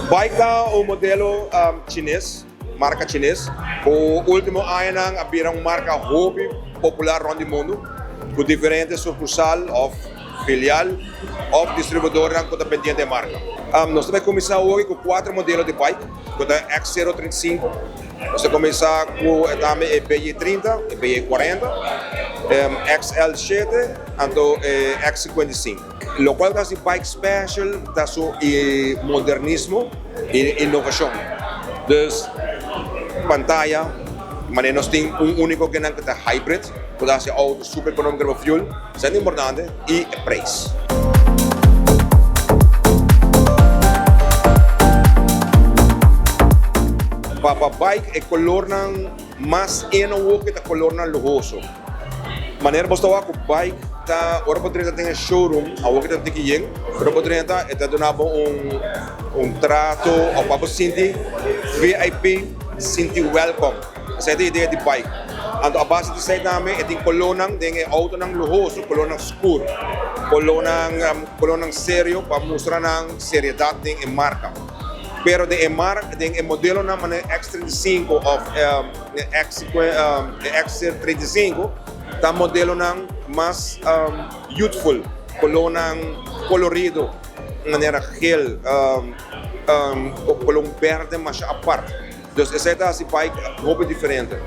BAIC o modelo chinês, marca chinês. O ultimo añanan a bira marca hopi popular rond o mundo, com diferente sucursal ou filial ou distribuidornan com dependiente marca. Nós vamos começar hoje com 4 modelos de BAIC, com a X035. Nós vamos começar com o BI30, BI40, XL7 e X55. Lo qual é o BAIC special da sua modernismo e inovacion. Dus pantalla, mas nós temos único que não é hybrid, que é auto super econômico de fuel, isso é importante, e preço. Para BAIC é color mais enowo que é color lujoso. Maneira você vai com BAIC, tá, ora poderia ter showroom, a outra tem que ir, ora poderia ter donado trato ou para você sentir VIP, sentir welcome. Essa é a ideia de BAIC. A base de site namin, ito yung kolonang, yung auto ng luhoso, kolonang skur, kolonang seryo, pamusra ng seriedad ng marka. Pero yung modelo naman ng X35 of X35, ta modelo ng mas youthful, kolonang colorido, manera gel, kolong verde mas apart. Dus essa é a BAIC roupa diferente.